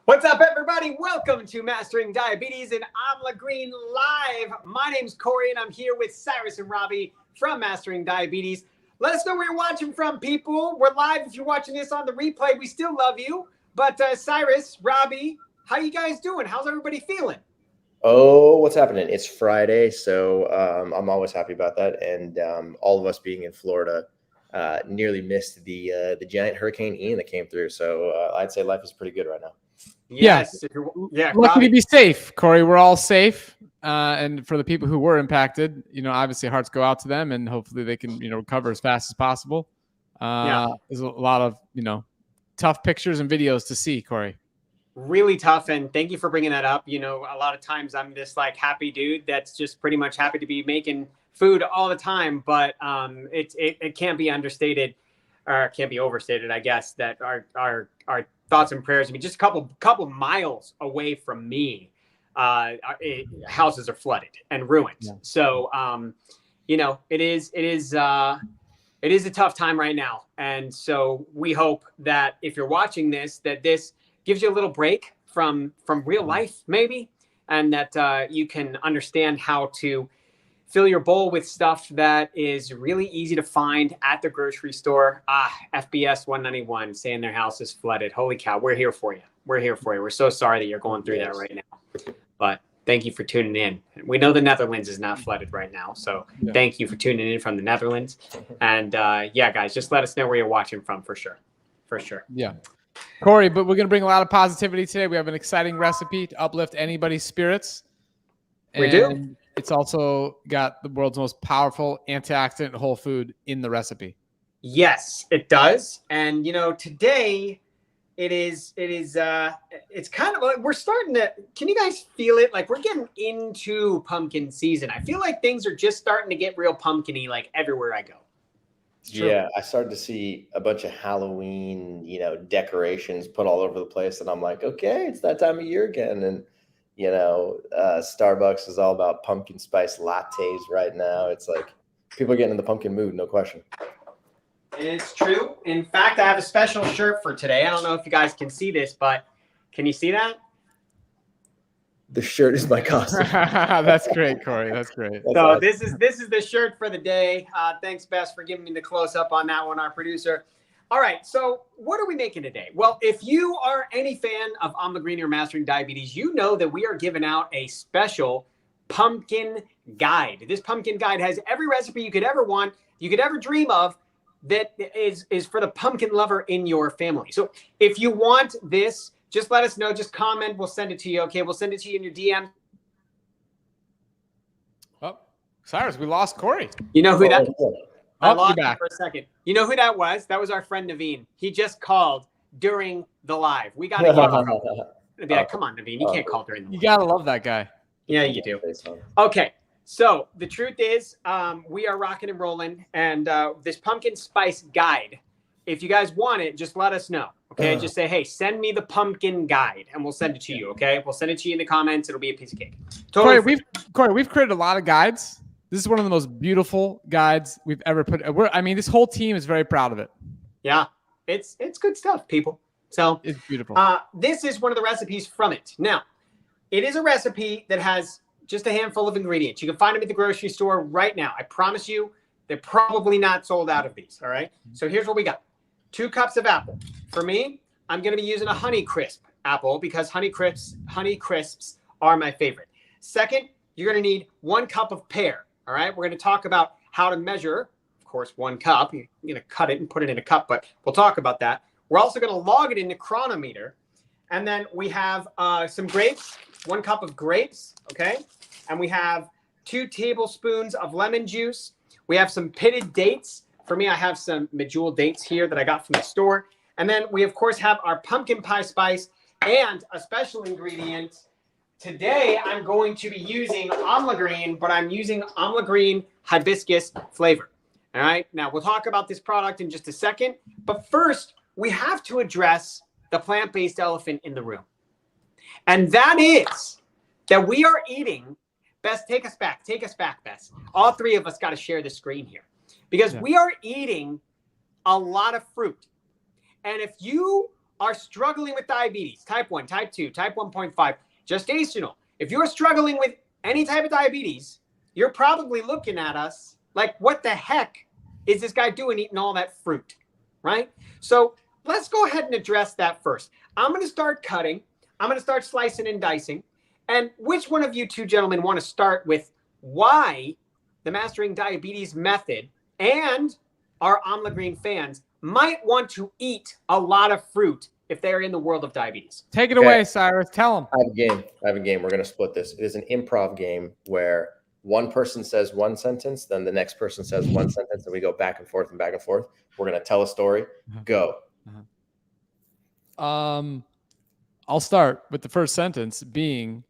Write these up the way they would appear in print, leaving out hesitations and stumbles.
What's up, everybody? Welcome to Mastering Diabetes and Amla Green Live. My name's Corey, and I'm here with Cyrus and Robby from Mastering Diabetes. Let us know where you're watching from, people. We're live. If you're watching this on the replay, we still love you. But Cyrus, Robby, how you guys doing? How's everybody feeling? Oh, what's happening? It's Friday, so I'm always happy about that. And all of us being in Florida nearly missed the giant Hurricane Ian that came through. So I'd say life is pretty good right now. Yes. Yeah. Lucky Robby. to be safe, Corey. We're all safe. And for the people who were impacted, obviously hearts go out to them, and hopefully they can, recover as fast as possible. There's a lot of, tough pictures and videos to see, Corey. Really tough, and thank you for bringing that up. A lot of times I'm this happy dude that's just pretty much happy to be making food all the time, but it can't be understated, or can't be overstated, I guess, that our thoughts and prayers. I mean, just a couple miles away from me, houses are flooded and ruined. Yeah. So it is a tough time right now, and so we hope that if you're watching this, that this gives you a little break from real life, maybe, and that you can understand how to fill your bowl with stuff that is really easy to find at the grocery store. FBS 191 saying their house is flooded. Holy cow, we're here for you. We're here for you. We're so sorry that you're going through that right now. But thank you for tuning in. We know the Netherlands is not flooded right now, so Thank you for tuning in from the Netherlands. And guys, just let us know where you're watching from for sure. For sure. Yeah. Corey, but we're going to bring a lot of positivity today. We have an exciting recipe to uplift anybody's spirits. We do. It's also got the world's most powerful antioxidant whole food in the recipe. Yes, it does. And, today it's kind of like we're starting to, can you guys feel it? Like we're getting into pumpkin season. I feel like things are just starting to get real pumpkin-y, like everywhere I go. Yeah, I started to see a bunch of Halloween, decorations put all over the place. And I'm like, okay, it's that time of year again. And, Starbucks is all about pumpkin spice lattes right now. It's like people are getting in the pumpkin mood, no question. It's true. In fact, I have a special shirt for today. I don't know if you guys can see this, but can you see that? The shirt is my costume. That's great, Corey. That's great. So awesome. This is the shirt for the day. Thanks, Bess, for giving me the close up on that one, our producer. All right, so what are we making today? Well, if you are any fan of Amla Green or Mastering Diabetes, you know that we are giving out a special pumpkin guide. This pumpkin guide has every recipe you could ever want, you could ever dream of, that is for the pumpkin lover in your family. So if you want this, just let us know. Just comment. We'll send it to you. Okay, we'll send it to you in your DM. Oh, Cyrus, we lost Corey. You know who that? I lost him for a second. You know who that was? That was our friend Naveen. He just called during the live. We got to get him. Come on, Naveen. You can't call during the live. You got to love that guy. Yeah, you do. Okay. So the truth is, we are rocking and rolling. And this pumpkin spice guide, if you guys want it, just let us know. Okay. Just say, hey, send me the pumpkin guide and we'll send it to you. Okay. We'll send it to you in the comments. It'll be a piece of cake. Totally Corey, we've created a lot of guides. This is one of the most beautiful guides we've ever put. This whole team is very proud of it. Yeah, it's good stuff, people. So it's beautiful. This is one of the recipes from it. Now, it is a recipe that has just a handful of ingredients. You can find them at the grocery store right now. I promise you, they're probably not sold out of these. All right. So here's what we got: 2 cups of apple. For me, I'm going to be using a Honeycrisp apple because Honeycrisps are my favorite. Second, you're going to need 1 cup of pear. All right, we're going to talk about how to measure, of course, 1 cup. You're going to cut it and put it in a cup, but we'll talk about that. We're also going to log it into Cronometer. And then we have some grapes, 1 cup of grapes, okay? And we have 2 tablespoons of lemon juice. We have some pitted dates. For me, I have some medjool dates here that I got from the store. And then we, of course, have our pumpkin pie spice and a special ingredient. Today, I'm going to be using Amla Green, but I'm using Amla Green hibiscus flavor. All right. Now, we'll talk about this product in just a second. But first, we have to address the plant-based elephant in the room. And that is that we are eating. Bess, take us back. Take us back, Bess. All 3 of us got to share the screen here because we are eating a lot of fruit. And if you are struggling with diabetes, type 1, type 2, type 1.5, gestational, if you're struggling with any type of diabetes, you're probably looking at us like, what the heck is this guy doing eating all that fruit, right? So let's go ahead and address that first. I'm going to start cutting. I'm going to start slicing and dicing. And which one of you two gentlemen want to start with why the Mastering Diabetes method and our Amla Green fans might want to eat a lot of fruit if they're in the world of diabetes? Take it away, Cyrus. Tell them. I have a game. We're going to split this. It is an improv game where one person says one sentence, then the next person says one sentence, and we go back and forth and back and forth. We're going to tell a story. Go. I'll start with the first sentence being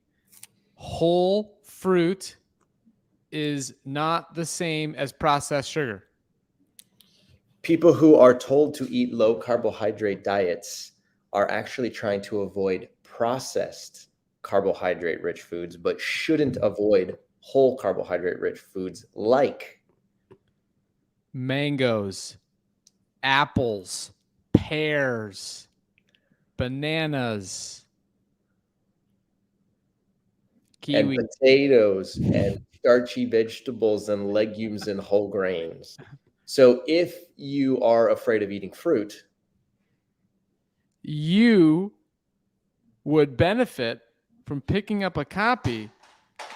whole fruit is not the same as processed sugar. People who are told to eat low carbohydrate diets are actually trying to avoid processed carbohydrate rich foods, but shouldn't avoid whole carbohydrate rich foods like mangoes, apples, pears, bananas, kiwi, and potatoes, and starchy vegetables and legumes and whole grains. So if you are afraid of eating fruit, you would benefit from picking up a copy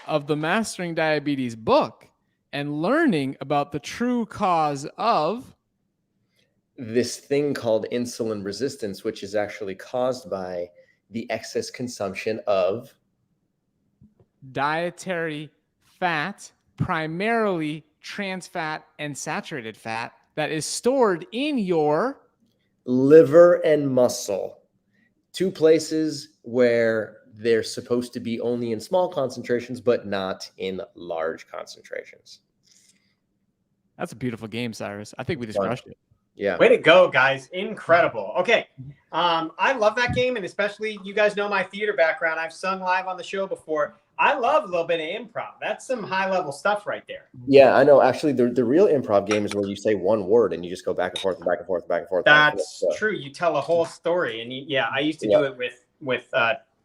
of the Mastering Diabetes book and learning about the true cause of this thing called insulin resistance, which is actually caused by the excess consumption of dietary fat, primarily trans fat and saturated fat, that is stored in your liver and muscle, two places where they're supposed to be only in small concentrations, but not in large concentrations. That's a beautiful game, Cyrus. I think we just crushed it. Yeah. Way to go, guys. Incredible. Okay. I love that game. And especially, you guys know my theater background. I've sung live on the show before. I love a little bit of improv. That's some high level stuff right there. Yeah, I know. Actually, the real improv game is where you say one word and you just go back and forth and back and forth and back and forth. That's true. You tell a whole story. And yeah, I used to do it with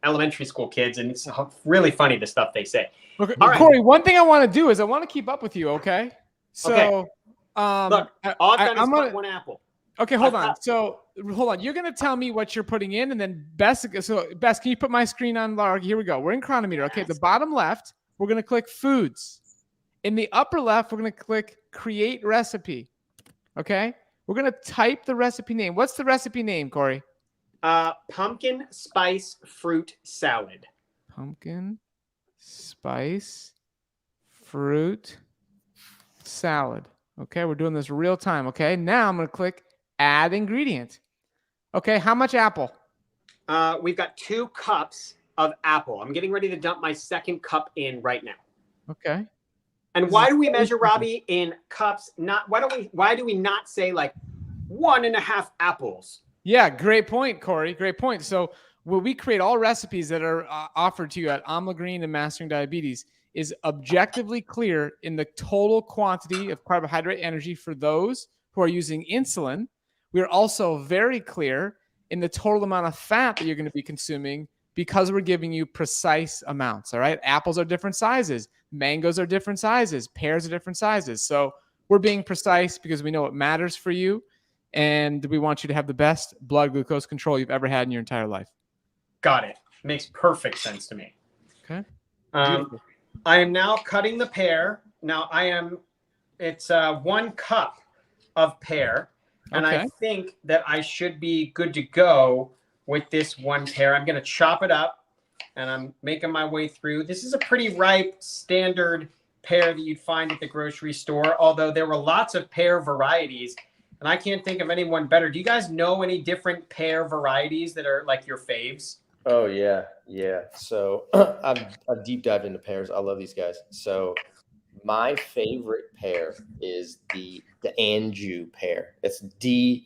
elementary school kids, and it's really funny the stuff they say. Okay, all right. Corey, one thing I want to do is I want to keep up with you, okay? So, look, all I've done is cut one apple. Okay, hold on. So, hold on. You're going to tell me what you're putting in, and then Bess, can you put my screen on? Here we go. We're in Cronometer. Okay, the bottom left, we're going to click Foods. In the upper left, we're going to click Create Recipe. Okay? We're going to type the recipe name. What's the recipe name, Corey? Pumpkin spice fruit salad. Pumpkin spice fruit salad. Okay, we're doing this real time. Okay, now I'm going to click Add Ingredient. Okay, how much apple? We've got 2 cups of apple. I'm getting ready to dump my second cup in right now. Okay. And why do we measure, Robbie, in cups? Why do we not say like 1.5 apples? Yeah, great point, Corey. Great point. So when we create all recipes that are offered to you at Amla Green and Mastering Diabetes is objectively clear in the total quantity of carbohydrate energy for those who are using insulin. We are also very clear in the total amount of fat that you're going to be consuming because we're giving you precise amounts. All right. Apples are different sizes. Mangoes are different sizes. Pears are different sizes. So we're being precise because we know what matters for you. And we want you to have the best blood glucose control you've ever had in your entire life. Got it. Makes perfect sense to me. Okay. I am now cutting the pear. Now it's 1 cup of pear. And I think that I should be good to go with this 1 pear. I'm going to chop it up and I'm making my way through. This is a pretty ripe standard pear that you'd find at the grocery store, although there were lots of pear varieties. And I can't think of anyone better. Do you guys know any different pear varieties that are like your faves? Oh, yeah. Yeah. So I've deep dived into pears. I love these guys. So my favorite pear is the Anjou pear. It's D''Anjou.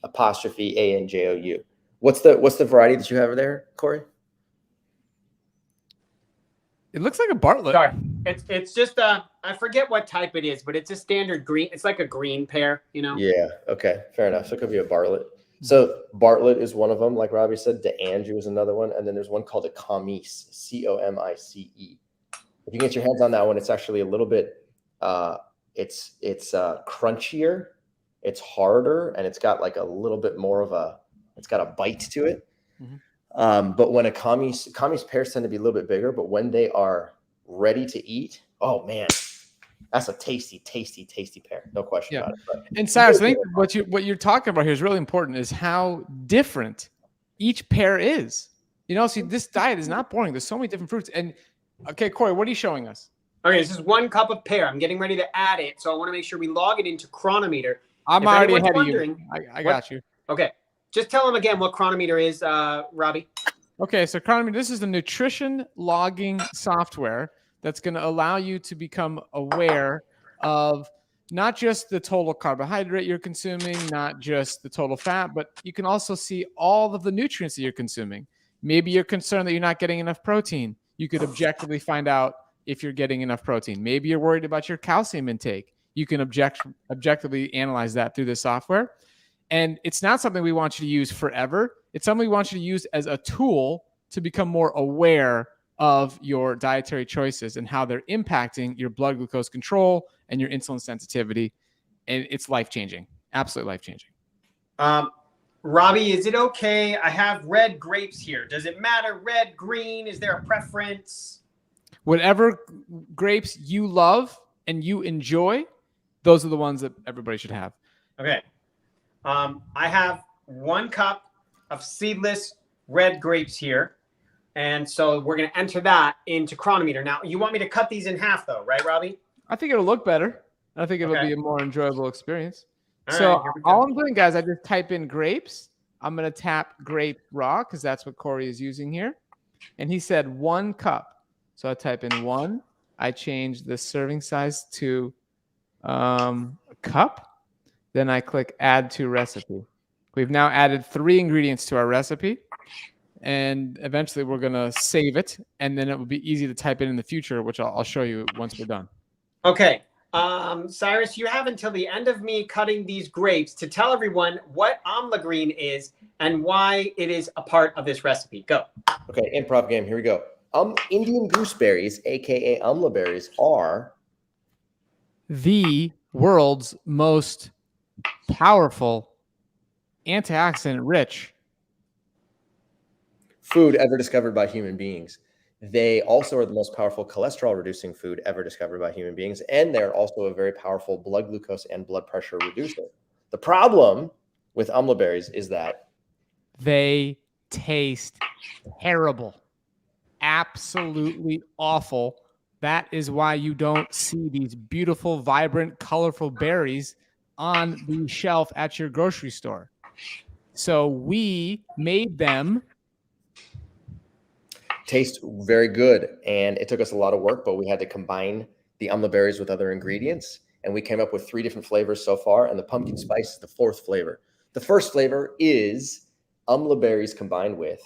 What's the variety that you have there, Corey? It looks like a Bartlett. Sorry. It's just I forget what type it is, but it's a standard green. It's like a green pear, you know? Yeah. Okay. Fair enough. So it could be a Bartlett. So Bartlett is one of them, like Robbie said. DeAndrew is another one, and then there's one called a Comice, Comice. If you get your hands on that one, it's actually a little bit, it's crunchier, it's harder, and it's got like a little bit more of it's got a bite to it. But when a Comice pears tend to be a little bit bigger, but when they are ready to eat, oh man, that's a tasty, tasty, tasty pear. No question about it. But and Cyrus, I think what you're talking about here is really important, is how different each pear is. See, this diet is not boring. There's so many different fruits. And okay, Corey, what are you showing us? Okay, this is 1 cup of pear. I'm getting ready to add it, so I want to make sure we log it into Cronometer. I'm already ahead of you. I got you. Okay, just tell them again what Cronometer is, Robbie. Okay, so Cronometer, this is the nutrition logging software that's going to allow you to become aware of not just the total carbohydrate you're consuming, not just the total fat, but you can also see all of the nutrients that you're consuming. Maybe you're concerned that you're not getting enough protein. You could objectively find out if you're getting enough protein. Maybe you're worried about your calcium intake. You can objectively analyze that through this software. And it's not something we want you to use forever. It's something we want you to use as a tool to become more aware of your dietary choices and how they're impacting your blood glucose control and your insulin sensitivity. And it's life-changing, absolutely life-changing. Robbie, is it okay? I have red grapes here. Does it matter? Red, green? Is there a preference? Whatever grapes you love and you enjoy, those are the ones that everybody should have. Okay. I have 1 cup of seedless red grapes here. And so we're going to enter that into Cronometer. Now, you want me to cut these in half, though, right, Robbie? I think it'll look better. I think it'll be a more enjoyable experience. All I'm doing, guys, I just type in grapes. I'm going to tap grape raw because that's what Corey is using here. And he said 1 cup. So I type in 1. I change the serving size to a cup. Then I click add to recipe. We've now added 3 ingredients to our recipe. And eventually we're going to save it. And then it will be easy to type in the future, which I'll show you once we're done. Okay. Cyrus, you have until the end of me cutting these grapes to tell everyone what Amla Green is and why it is a part of this recipe. Go. Okay, improv game. Here we go. Indian gooseberries, aka Amla berries, are the world's most powerful antioxidant-rich food ever discovered by human beings. They also are the most powerful cholesterol-reducing food ever discovered by human beings, and they're also a very powerful blood glucose and blood pressure reducer. The problem with Amla berries is that they taste terrible. Absolutely awful. That is why you don't see these beautiful, vibrant, colorful berries on the shelf at your grocery store. So we made them taste very good, and it took us a lot of work, but we had to combine the Amla berries with other ingredients, and we came up with 3 different flavors so far, and the pumpkin spice is the 4th flavor. The first flavor is Amla berries combined with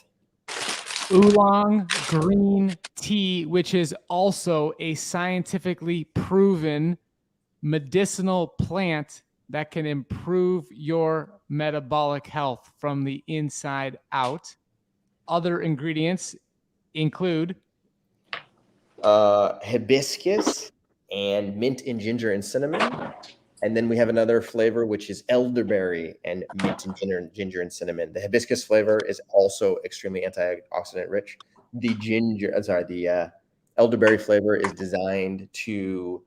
oolong green tea, which is also a scientifically proven medicinal plant that can improve your metabolic health from the inside out. Other ingredients include hibiscus and mint and ginger and cinnamon. And then we have another flavor, which is elderberry and mint and ginger and cinnamon. The hibiscus flavor is also extremely antioxidant rich. The elderberry flavor is designed to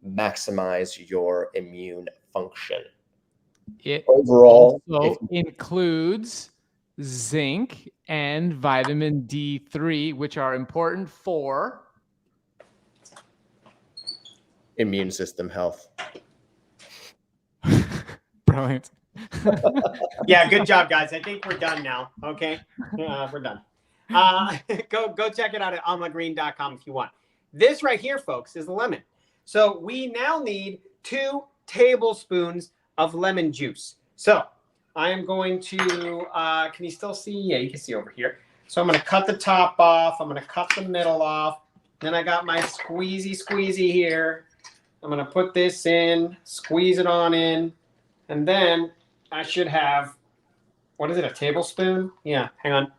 maximize your immune function. It overall also includes zinc and vitamin D3, which are important for immune system health. Brilliant. Yeah, good job, guys. I think we're done now. Okay, we're done. Go check it out at amlagreen.com if you want. This right here, folks, is lemon. So we now need 2 tablespoons of lemon juice. So I am going to, can you still see? Yeah, you can see over here. So I'm going to cut the top off. I'm going to cut the middle off. Then I got my squeezy here. I'm going to put this in, squeeze it on in, and then I should have what is it, a tablespoon? Yeah, hang on.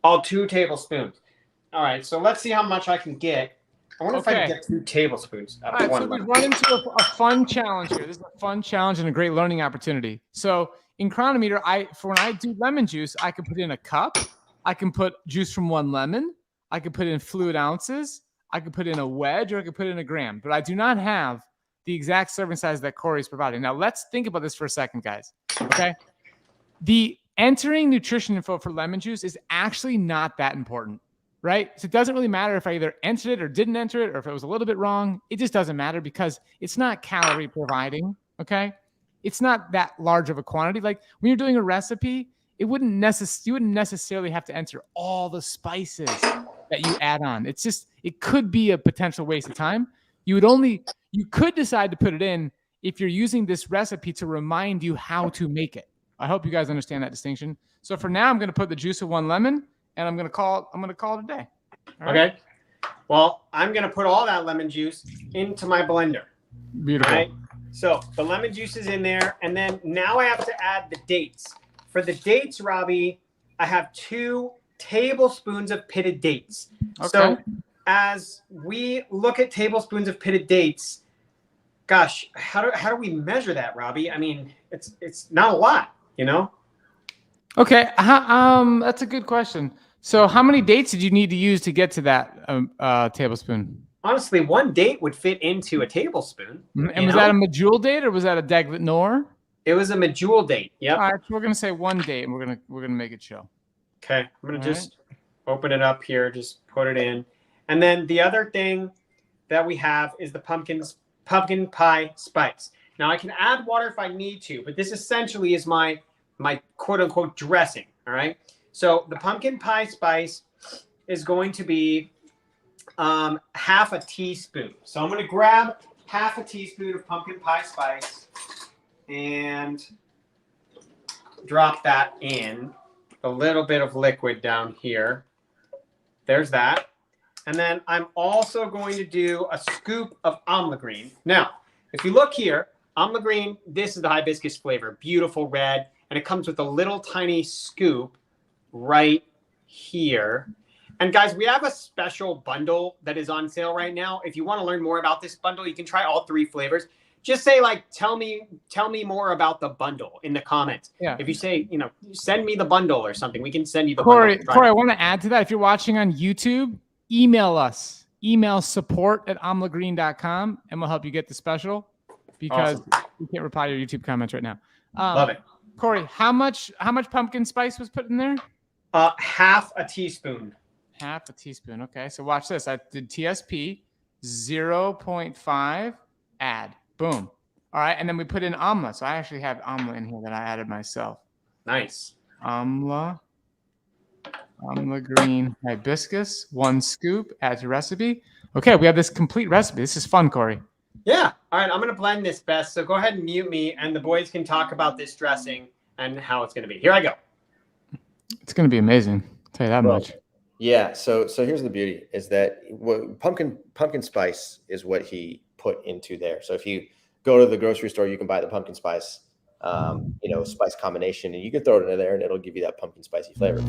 Oh, 2 tablespoons. All right, so let's see how much I can get. I wonder if I can get 2 tablespoons out All of right, one so we've lemon. run into a fun challenge here. This is a fun challenge and a great learning opportunity. So in Cronometer, for when I do lemon juice, I can put in a cup. I can put juice from 1 lemon. I can put in fluid ounces. I can put in a wedge, or I can put in a gram. But I do not have the exact serving size that Corey is providing. Now let's think about this for a second, guys. Okay, the entering nutrition info for lemon juice is actually not that important, right? So it doesn't really matter if I either entered it or didn't enter it, or if it was a little bit wrong. It just doesn't matter because it's not calorie providing, okay? It's not that large of a quantity. Like when you're doing a recipe, you wouldn't necessarily have to enter all the spices that you add on. It's just, it could be a potential waste of time. You could decide to put it in if you're using this recipe to remind you how to make it. I hope you guys understand that distinction. So for now, I'm going to put the juice of 1 lemon, and I'm going to call it a day. All okay. Right? Well, I'm going to put all that lemon juice into my blender. Beautiful. Right? So the lemon juice is in there, and then now I have to add the dates. For the dates, Robbie, I have 2 tablespoons of pitted dates. Okay. So as we look at tablespoons of pitted dates, gosh, how do we measure that, Robbie? I mean, it's not a lot, you know? Okay, that's a good question. So how many dates did you need to use to get to that tablespoon? Honestly, 1 date would fit into a tablespoon. And was that a medjool date or was that a daglet nor? It was a medjool date. Yep. All right, so we're gonna say 1 date, and we're gonna make it show. Okay, I'm gonna just open it up here, just put it in, and then the other thing that we have is the pumpkin pie spice. Now I can add water if I need to, but this essentially is my quote unquote dressing. All right. So the pumpkin pie spice is going to be half a teaspoon. So I'm going to grab half a teaspoon of pumpkin pie spice and drop that in. A little bit of liquid down here. There's that. And then I'm also going to do a scoop of Amla Green. Now, if you look here, Amla Green, this is the hibiscus flavor, beautiful red, and it comes with a little tiny scoop right here. And guys, we have a special bundle that is on sale right now. If you want to learn more about this bundle, you can try all 3 flavors. Just say tell me more about the bundle in the comments. Yeah. If you say, send me the bundle or something, we can send you the bundle. Corey, I want to add to that. If you're watching on YouTube, email us. Email support@amlagreen.com, and we'll help you get the special because we can't reply to your YouTube comments right now. Love it. Corey, how much pumpkin spice was put in there? Half a teaspoon. Half a teaspoon. Okay, so watch this. I did TSP 0.5 add. Boom. All right, and then we put in Amla. So I actually have Amla in here that I added myself. Nice. Amla Green hibiscus, 1 scoop, add to recipe. Okay, we have this complete recipe. This is fun, Corey. Yeah. All right, I'm going to blend this best. So go ahead and mute me, and the boys can talk about this dressing and how it's going to be. Here I go. It's going to be amazing. I'll tell you that much. Yeah. So here's the beauty is that pumpkin spice is what he put into there. So if you go to the grocery store, you can buy the pumpkin spice, spice combination, and you can throw it in there and it'll give you that pumpkin spicy flavor.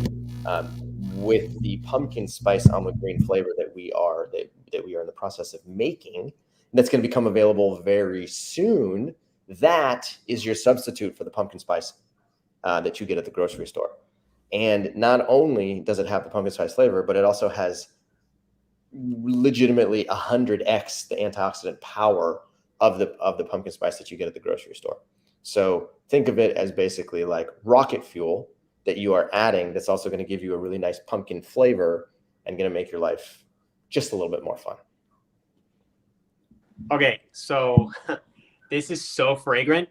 With the pumpkin spice Amla Green flavor that we are in the process of making, that's going to become available very soon. That is your substitute for the pumpkin spice that you get at the grocery store. And not only does it have the pumpkin spice flavor, but it also has legitimately 100x the antioxidant power of the pumpkin spice that you get at the grocery store. So think of it as basically like rocket fuel that you are adding that's also going to give you a really nice pumpkin flavor and going to make your life just a little bit more fun. Okay, so this is so fragrant.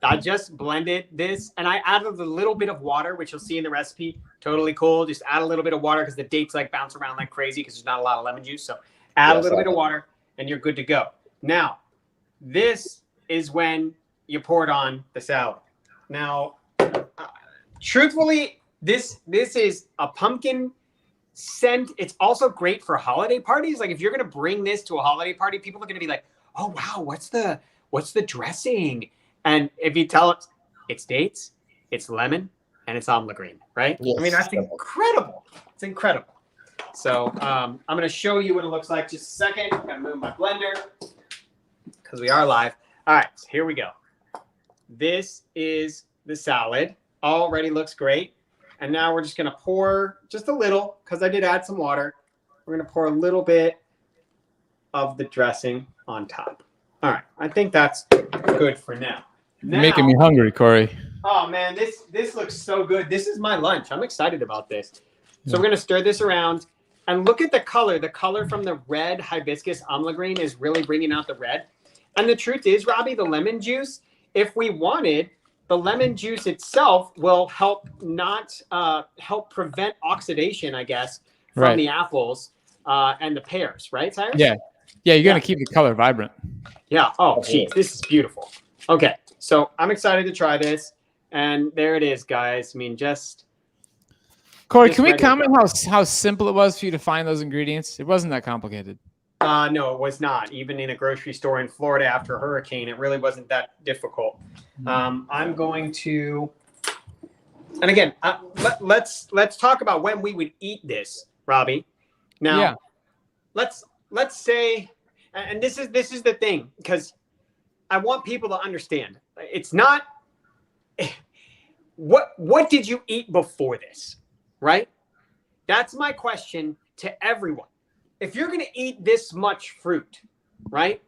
I just blended this and I added a little bit of water, which you'll see in the recipe. Totally cool. Just add a little bit of water because the dates bounce around like crazy because there's not a lot of lemon juice. So add a little bit of water and you're good to go. Now, this is when you pour it on the salad. Now, truthfully, this is a pumpkin scent. It's also great for holiday parties. Like if you're going to bring this to a holiday party, people are going to be like, oh, wow, what's the dressing? And if you tell it it's dates, it's lemon, and it's Amla Green, right? Yes. I mean, that's incredible. It's incredible. So I'm going to show you what it looks like. Just a second. I'm going to move my blender because we are live. All right, so here we go. This is the salad. Already looks great. And now we're just going to pour just a little, because I did add some water. We're going to pour a little bit of the dressing on top. All right, I think that's good for now. You're making me hungry, Corey. Oh man, this looks so good. This is my lunch. I'm excited about this. So we're going to stir this around. And look at the color. The color from the red hibiscus Amla Green is really bringing out the red. And the truth is, Robbie, the lemon juice, if we wanted, the lemon juice itself will help help prevent oxidation, I guess, from the apples and the pears, right, Cyrus? Yeah. Yeah, you're going to keep the color vibrant. Yeah. Oh, geez, this is beautiful. Okay, so I'm excited to try this. And there it is, guys. I mean, Corey, can we comment how simple it was for you to find those ingredients? It wasn't that complicated. No, it was not. Even in a grocery store in Florida after a hurricane, it really wasn't that difficult. I'm going to, and again, let's talk about when we would eat this, Robbie. Now, let's say, and this is the thing, because I want people to understand. It's not what did you eat before this, right? That's my question to everyone. If you're going to eat this much fruit, right,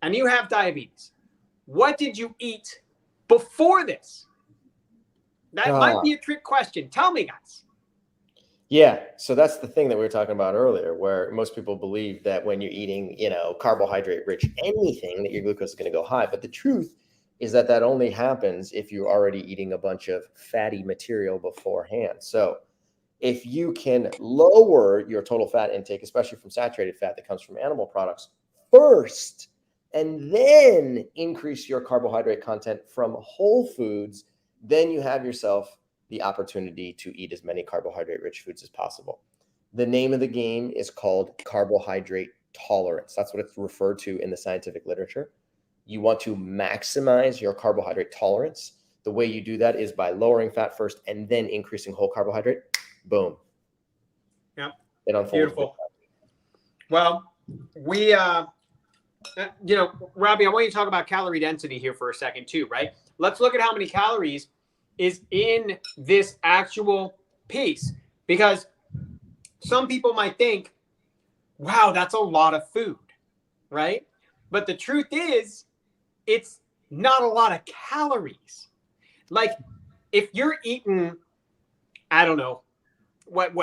and you have diabetes, what did you eat before this? That might be a trick question. Tell me, guys. Yeah, so that's the thing that we were talking about earlier, where most people believe that when you're eating, carbohydrate-rich anything, that your glucose is going to go high. But the truth is that only happens if you're already eating a bunch of fatty material beforehand. So if you can lower your total fat intake, especially from saturated fat that comes from animal products first, and then increase your carbohydrate content from whole foods, then you have yourself the opportunity to eat as many carbohydrate-rich foods as possible. The name of the game is called carbohydrate tolerance. That's what it's referred to in the scientific literature. You want to maximize your carbohydrate tolerance. The way you do that is by lowering fat first and then increasing whole carbohydrate. Boom. Yep. It unfolds. Beautiful. Well, we, Robbie, I want you to talk about calorie density here for a second too, right? Let's look at how many calories is in this actual piece, because some people might think, wow, that's a lot of food, right? But the truth is, it's not a lot of calories. Like if you're eating, I don't know, what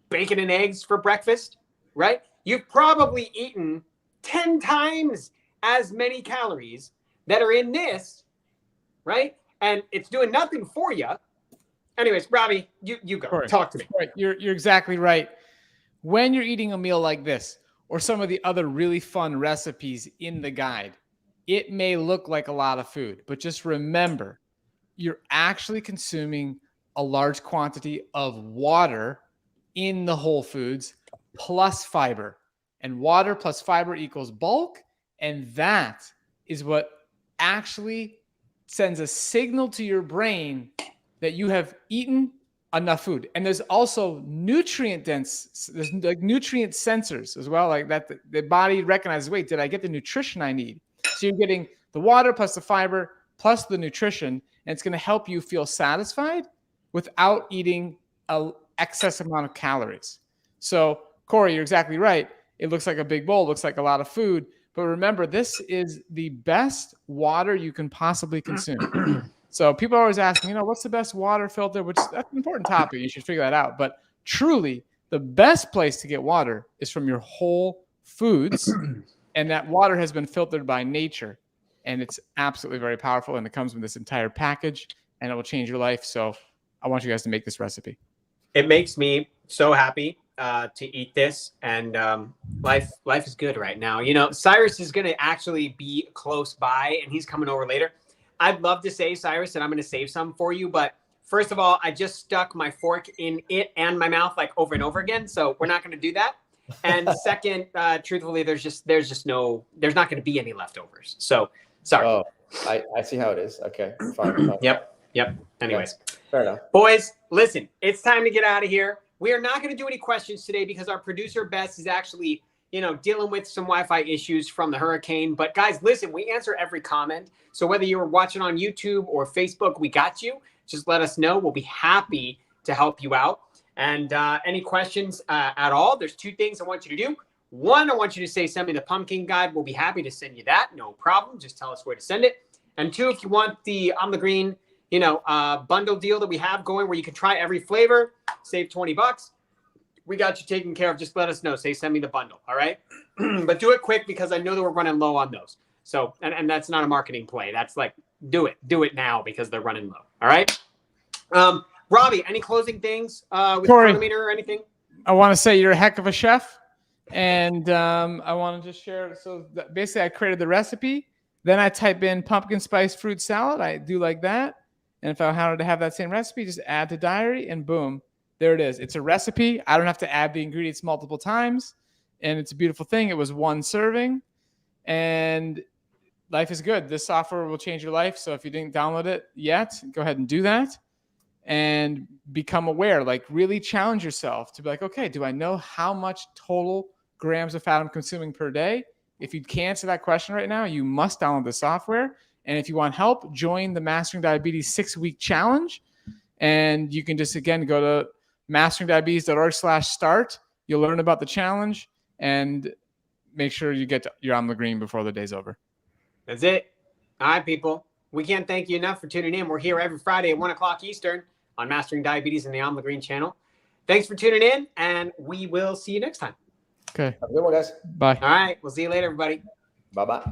bacon and eggs for breakfast, right? You've probably eaten 10 times as many calories that are in this, right? And it's doing nothing for you. Anyways, Robbie, you go. Corey, talk to me. Corey, you're exactly right. When you're eating a meal like this, or some of the other really fun recipes in the guide, it may look like a lot of food, but just remember, you're actually consuming a large quantity of water in the whole foods plus fiber. And water plus fiber equals bulk. And that is what actually sends a signal to your brain that you have eaten enough food. And there's also nutrient sensors as well, like that the body recognizes, wait, did I get the nutrition I need? So you're getting the water plus the fiber plus the nutrition, and it's going to help you feel satisfied without eating an excess amount of calories. So Corey, you're exactly right. It looks like a big bowl, looks like a lot of food, but remember, this is the best water you can possibly consume. So people are always asking, what's the best water filter? Which that's an important topic. You should figure that out. But truly, the best place to get water is from your whole foods. And that water has been filtered by nature. And it's absolutely very powerful. And it comes with this entire package, and it will change your life. So I want you guys to make this recipe. It makes me so happy to eat this. And life is good right now. Cyrus is going to actually be close by, and he's coming over later. I'd love to say, Cyrus, and I'm going to save some for you. But first of all, I just stuck my fork in it and my mouth like over and over again. So we're not going to do that. And second, truthfully, there's not going to be any leftovers. So sorry. Oh, I see how it is. Okay, fine. Yep. Yep. Anyways, fair enough. boys, listen, it's time to get out of here. We are not going to do any questions today because our producer Bess is actually, dealing with some Wi-Fi issues from the hurricane. But guys, listen, we answer every comment. So whether you're watching on YouTube or Facebook, we got you. Just let us know. We'll be happy to help you out. And any questions at all, there's two things I want you to do. One, I want you to say, send me the pumpkin guide. We'll be happy to send you that. No problem. Just tell us where to send it. And two, if you want the Amla Green, bundle deal that we have going where you can try every flavor, save $20. We got you taken care of. Just let us know. Say, send me the bundle. All right. But do it quick because I know that we're running low on those. So, and that's not a marketing play. That's like, do it now because they're running low. All right. Robbie, any closing things with Cronometer or anything? I want to say you're a heck of a chef. And I want to just share. So basically I created the recipe. Then I type in pumpkin spice fruit salad. I do like that. And if I wanted to have that same recipe, just add to diary and boom, there it is. It's a recipe. I don't have to add the ingredients multiple times. And it's a beautiful thing. It was one serving and life is good. This software will change your life. So if you didn't download it yet, go ahead and do that and become aware, like really challenge yourself to be like, okay, do I know how much total grams of fat I'm consuming per day? If you can't answer that question right now, you must download the software. And if you want help, join the Mastering Diabetes 6-week challenge. And you can just, again, go to masteringdiabetes.org/start. You'll learn about the challenge and make sure you get your Amla Green before the day's over. That's it. All right, people. We can't thank you enough for tuning in. We're here every Friday at 1 o'clock Eastern on Mastering Diabetes and the Amla Green channel. Thanks for tuning in, and we will see you next time. Okay. Have a good one, guys. Bye. All right. We'll see you later, everybody. Bye-bye.